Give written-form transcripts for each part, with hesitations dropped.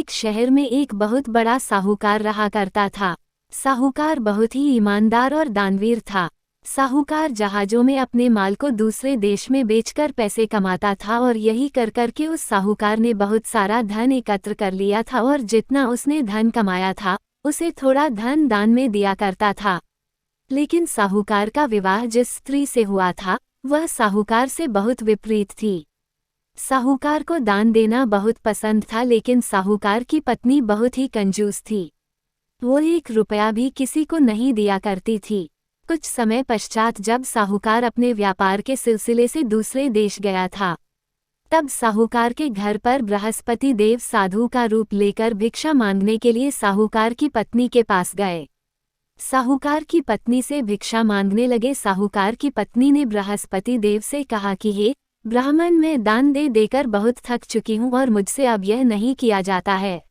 एक शहर में एक बहुत बड़ा साहूकार रहा करता था। साहूकार बहुत ही ईमानदार और दानवीर था। साहूकार जहाजों में अपने माल को दूसरे देश में बेचकर पैसे कमाता था और यही कर करके उस साहूकार ने बहुत सारा धन एकत्र कर लिया था और जितना उसने धन कमाया था उसे थोड़ा धन दान में दिया करता था। लेकिन साहूकार का विवाह जिस स्त्री से हुआ था वह साहूकार से बहुत विपरीत थी। साहूकार को दान देना बहुत पसंद था, लेकिन साहूकार की पत्नी बहुत ही कंजूस थी। वो 1 रुपया भी किसी को नहीं दिया करती थी। कुछ समय पश्चात जब साहूकार अपने व्यापार के सिलसिले से दूसरे देश गया था, तब साहूकार के घर पर बृहस्पति देव साधु का रूप लेकर भिक्षा मांगने के लिए साहूकार की पत्नी के पास गए। साहूकार की पत्नी से भिक्षा मांगने लगे। साहूकार की पत्नी ने बृहस्पति देव से कहा कि हे ब्राह्मण, मैं दान दे देकर बहुत थक चुकी हूँ और मुझसे अब यह नहीं किया जाता है।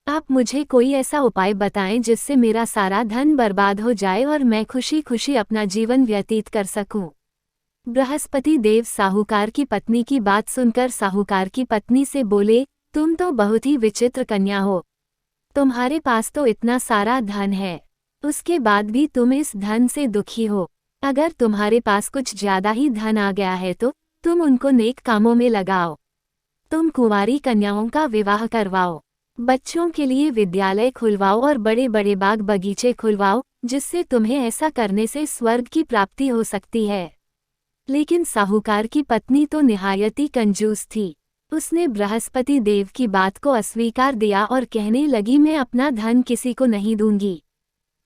आप मुझे कोई ऐसा उपाय बताएं जिससे मेरा सारा धन बर्बाद हो जाए और मैं खुशी खुशी अपना जीवन व्यतीत कर सकूं। बृहस्पति देव साहूकार की पत्नी की बात सुनकर साहूकार की पत्नी से बोले, तुम तो बहुत ही विचित्र कन्या हो। तुम्हारे पास तो इतना सारा धन है, उसके बाद भी तुम इस धन से दुखी हो। अगर तुम्हारे पास कुछ ज्यादा ही धन आ गया है तो तुम उनको नेक कामों में लगाओ। तुम कुंवारी कन्याओं का विवाह करवाओ, बच्चों के लिए विद्यालय खुलवाओ और बड़े बड़े बाग बगीचे खुलवाओ, जिससे तुम्हें ऐसा करने से स्वर्ग की प्राप्ति हो सकती है। लेकिन साहूकार की पत्नी तो निहायती कंजूस थी। उसने बृहस्पति देव की बात को अस्वीकार दिया और कहने लगी, मैं अपना धन किसी को नहीं दूंगी।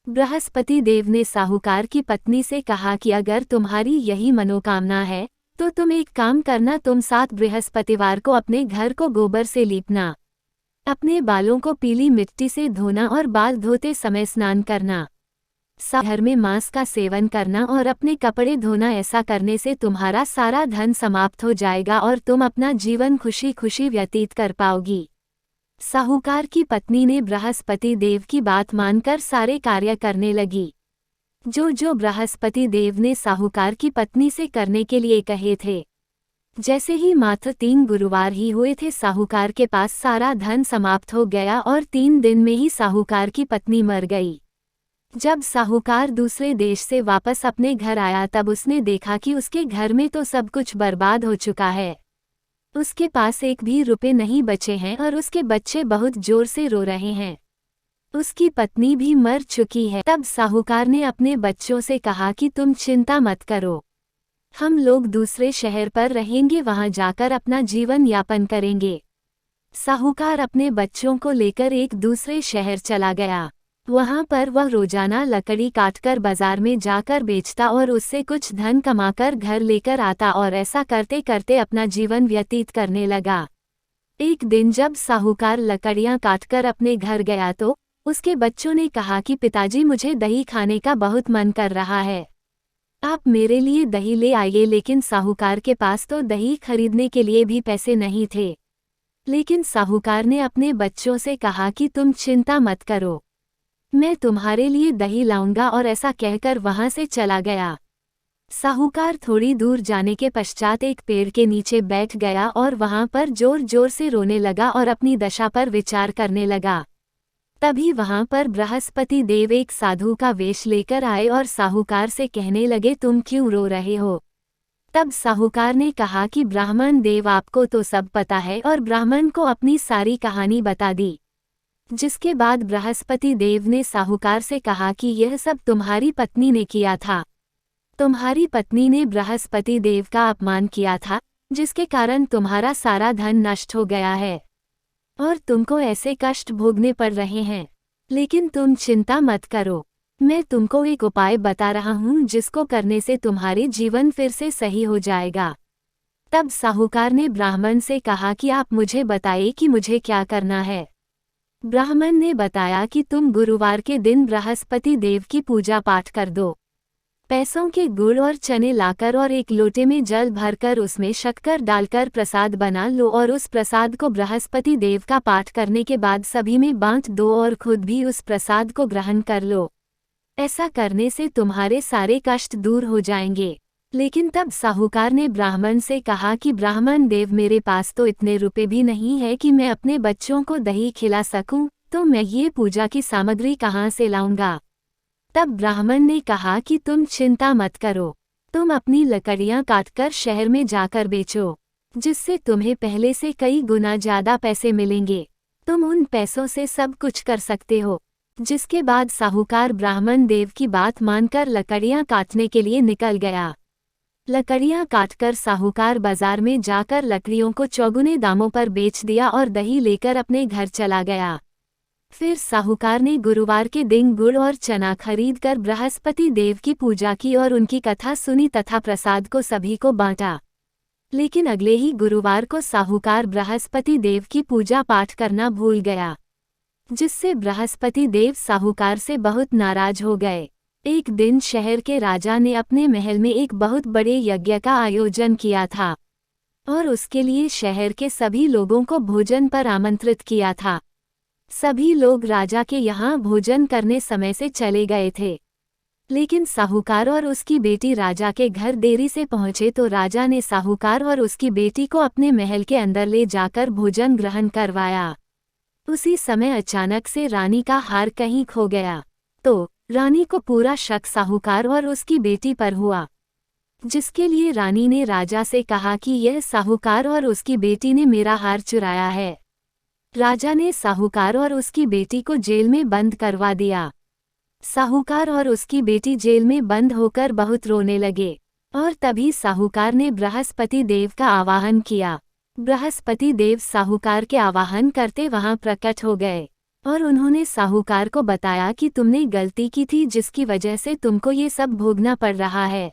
बृहस्पति देव ने साहूकार की पत्नी से कहा कि अगर तुम्हारी यही मनोकामना है तो तुम एक काम करना, तुम 7 बृहस्पतिवार को अपने घर को गोबर से लीपना, अपने बालों को पीली मिट्टी से धोना और बाल धोते समय स्नान करना, घर में मांस का सेवन करना और अपने कपड़े धोना। ऐसा करने से तुम्हारा सारा धन समाप्त हो जाएगा और तुम अपना जीवन खुशी खुशी व्यतीत कर पाओगी। साहूकार की पत्नी ने बृहस्पति देव की बात मानकर सारे कार्य करने लगी जो बृहस्पति देव ने साहूकार की पत्नी से करने के लिए कहे थे। जैसे ही मात्र 3 गुरुवार ही हुए थे, साहूकार के पास सारा धन समाप्त हो गया और 3 दिन में ही साहूकार की पत्नी मर गई। जब साहूकार दूसरे देश से वापस अपने घर आया तब उसने देखा कि उसके घर में तो सब कुछ बर्बाद हो चुका है। उसके पास 1 भी रुपए नहीं बचे हैं और उसके बच्चे बहुत जोर से रो रहे हैं। उसकी पत्नी भी मर चुकी है। तब साहूकार ने अपने बच्चों से कहा कि तुम चिंता मत करो, हम लोग दूसरे शहर पर रहेंगे, वहां जाकर अपना जीवन यापन करेंगे। साहूकार अपने बच्चों को लेकर एक दूसरे शहर चला गया। वहां पर वह रोजाना लकड़ी काटकर बाजार में जाकर बेचता और उससे कुछ धन कमाकर घर लेकर आता और ऐसा करते करते अपना जीवन व्यतीत करने लगा। एक दिन जब साहूकार लकड़ियां काटकर अपने घर गया तो उसके बच्चों ने कहा कि पिताजी, मुझे दही खाने का बहुत मन कर रहा है, आप मेरे लिए दही ले आइए। लेकिन साहूकार के पास तो दही खरीदने के लिए भी पैसे नहीं थे। लेकिन साहूकार ने अपने बच्चों से कहा कि तुम चिंता मत करो, मैं तुम्हारे लिए दही लाऊंगा, और ऐसा कहकर वहां से चला गया। साहूकार थोड़ी दूर जाने के पश्चात एक पेड़ के नीचे बैठ गया और वहां पर जोर जोर से रोने लगा और अपनी दशा पर विचार करने लगा। तभी वहां पर बृहस्पति देव एक साधु का वेश लेकर आए और साहूकार से कहने लगे, तुम क्यों रो रहे हो? तब साहूकार ने कहा कि ब्राह्मण देव, आपको तो सब पता है, और ब्राह्मण को अपनी सारी कहानी बता दी। जिसके बाद बृहस्पति देव ने साहूकार से कहा कि यह सब तुम्हारी पत्नी ने किया था। तुम्हारी पत्नी ने बृहस्पति देव का अपमान किया था, जिसके कारण तुम्हारा सारा धन नष्ट हो गया है और तुमको ऐसे कष्ट भोगने पड़ रहे हैं। लेकिन तुम चिंता मत करो, मैं तुमको एक उपाय बता रहा हूँ जिसको करने से तुम्हारे जीवन फिर से सही हो जाएगा। तब साहूकार ने ब्राह्मण से कहा कि आप मुझे बताइए कि मुझे क्या करना है। ब्राह्मण ने बताया कि तुम गुरुवार के दिन बृहस्पति देव की पूजा पाठ कर दो। पैसों के गुड़ और चने लाकर और एक लोटे में जल भरकर उसमें शक्कर डालकर प्रसाद बना लो और उस प्रसाद को बृहस्पति देव का पाठ करने के बाद सभी में बांट दो और खुद भी उस प्रसाद को ग्रहण कर लो। ऐसा करने से तुम्हारे सारे कष्ट दूर हो जाएंगे। लेकिन तब साहूकार ने ब्राह्मण से कहा कि ब्राह्मण देव, मेरे पास तो इतने रुपए भी नहीं है कि मैं अपने बच्चों को दही खिला सकूं, तो मैं ये पूजा की सामग्री कहाँ से लाऊंगा। तब ब्राह्मण ने कहा कि तुम चिंता मत करो, तुम अपनी लकड़ियां काटकर शहर में जाकर बेचो, जिससे तुम्हें पहले से कई गुना ज्यादा पैसे मिलेंगे। तुम उन पैसों से सब कुछ कर सकते हो। जिसके बाद साहूकार ब्राह्मण देव की बात मानकर लकड़ियां काटने के लिए निकल गया। लकड़ियां काटकर साहूकार बाजार में जाकर लकड़ियों को चौगुने दामों पर बेच दिया और दही लेकर अपने घर चला गया। फिर साहूकार ने गुरुवार के दिन गुड़ और चना खरीद कर बृहस्पति देव की पूजा की और उनकी कथा सुनी तथा प्रसाद को सभी को बांटा। लेकिन अगले ही गुरुवार को साहूकार बृहस्पति देव की पूजा पाठ करना भूल गया, जिससे बृहस्पति देव साहूकार से बहुत नाराज हो गए। एक दिन शहर के राजा ने अपने महल में एक बहुत बड़े यज्ञ का आयोजन किया था और उसके लिए शहर के सभी लोगों को भोजन पर आमंत्रित किया था। सभी लोग राजा के यहाँ भोजन करने समय से चले गए थे, लेकिन साहूकार और उसकी बेटी राजा के घर देरी से पहुंचे तो राजा ने साहूकार और उसकी बेटी को अपने महल के अंदर ले जाकर भोजन ग्रहण करवाया। उसी समय अचानक से रानी का हार कहीं खो गया, तो रानी को पूरा शक साहूकार और उसकी बेटी पर हुआ, जिसके लिए रानी ने राजा से कहा कि यह साहूकार और उसकी बेटी ने मेरा हार चुराया है। राजा ने साहूकार और उसकी बेटी को जेल में बंद करवा दिया। साहूकार और उसकी बेटी जेल में बंद होकर बहुत रोने लगे और तभी साहूकार ने बृहस्पति देव का आवाहन किया। बृहस्पति देव साहूकार के आवाहन करते वहां प्रकट हो गए और उन्होंने साहूकार को बताया कि तुमने गलती की थी, जिसकी वजह से तुमको ये सब भोगना पड़ रहा है।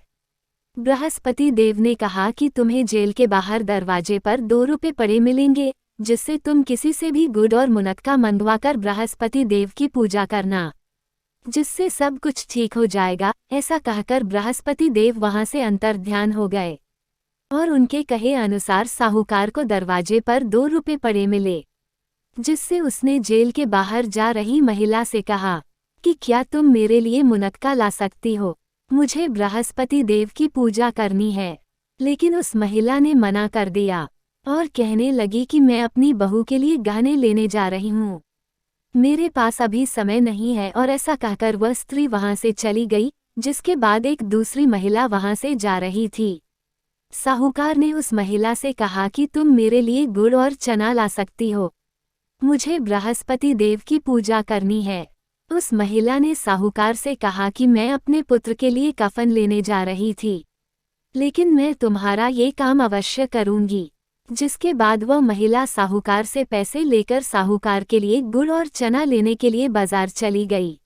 बृहस्पति देव ने कहा कि तुम्हें जेल के बाहर दरवाजे पर 2 रुपए पड़े मिलेंगे, जिससे तुम किसी से भी गुड़ और मुनक्का मंगवाकर बृहस्पति देव की पूजा करना, जिससे सब कुछ ठीक हो जाएगा। ऐसा कहकर बृहस्पति देव वहां से अंतर्ध्यान हो गए और उनके कहे अनुसार साहूकार को दरवाजे पर 2 रुपए पड़े मिले, जिससे उसने जेल के बाहर जा रही महिला से कहा कि क्या तुम मेरे लिए मुनक्का ला सकती हो, मुझे बृहस्पति देव की पूजा करनी है। लेकिन उस महिला ने मना कर दिया और कहने लगी कि मैं अपनी बहू के लिए गहने लेने जा रही हूँ, मेरे पास अभी समय नहीं है। और ऐसा कहकर वह स्त्री वहां से चली गई। जिसके बाद एक दूसरी महिला वहां से जा रही थी। साहूकार ने उस महिला से कहा कि तुम मेरे लिए गुड़ और चना ला सकती हो, मुझे बृहस्पति देव की पूजा करनी है। उस महिला ने साहूकार से कहा कि मैं अपने पुत्र के लिए कफन लेने जा रही थी, लेकिन मैं तुम्हारा ये काम अवश्य करूंगी। जिसके बाद वह महिला साहूकार से पैसे लेकर साहूकार के लिए गुड़ और चना लेने के लिए बाजार चली गई।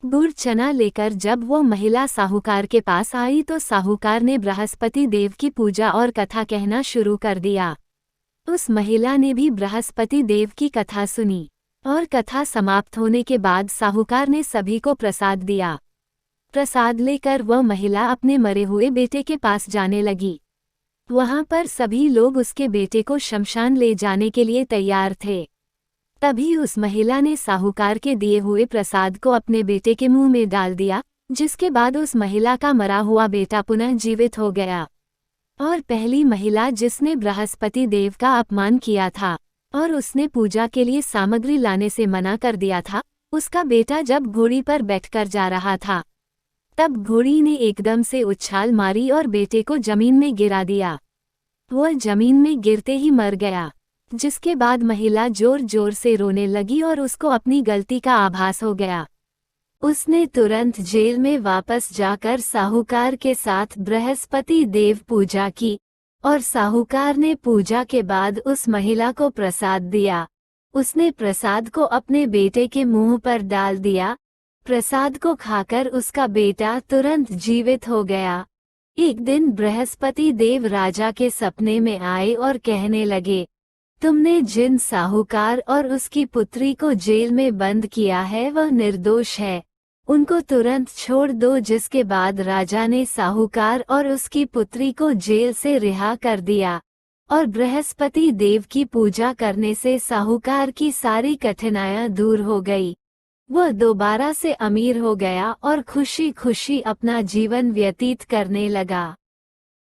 गुड़ चना लेकर जब वो महिला साहूकार के पास आई तो साहूकार ने बृहस्पति देव की पूजा और कथा कहना शुरू कर दिया। उस महिला ने भी बृहस्पति देव की कथा सुनी और कथा समाप्त होने के बाद साहूकार ने सभी को प्रसाद दिया। प्रसाद लेकर वह महिला अपने मरे हुए बेटे के पास जाने लगी। वहां पर सभी लोग उसके बेटे को शमशान ले जाने के लिए तैयार थे। तभी उस महिला ने साहूकार के दिए हुए प्रसाद को अपने बेटे के मुंह में डाल दिया, जिसके बाद उस महिला का मरा हुआ बेटा पुनः जीवित हो गया। और पहली महिला जिसने बृहस्पति देव का अपमान किया था और उसने पूजा के लिए सामग्री लाने से मना कर दिया था, उसका बेटा जब घोड़ी पर बैठकर जा रहा था तब घोड़ी ने एकदम से उछाल मारी और बेटे को जमीन में गिरा दिया। वह जमीन में गिरते ही मर गया। जिसके बाद महिला जोर जोर से रोने लगी और उसको अपनी गलती का आभास हो गया। उसने तुरंत जेल में वापस जाकर साहूकार के साथ बृहस्पति देव पूजा की और साहूकार ने पूजा के बाद उस महिला को प्रसाद दिया। उसने प्रसाद को अपने बेटे के मुंह पर डाल दिया। प्रसाद को खाकर उसका बेटा तुरंत जीवित हो गया। एक दिन बृहस्पति देव राजा के सपने में आए और कहने लगे, तुमने जिन साहूकार और उसकी पुत्री को जेल में बंद किया है वह निर्दोष है, उनको तुरंत छोड़ दो। जिसके बाद राजा ने साहूकार और उसकी पुत्री को जेल से रिहा कर दिया और बृहस्पति देव की पूजा करने से साहूकार की सारी कठिनाइयां दूर हो गई। वह दोबारा से अमीर हो गया और खुशी खुशी अपना जीवन व्यतीत करने लगा।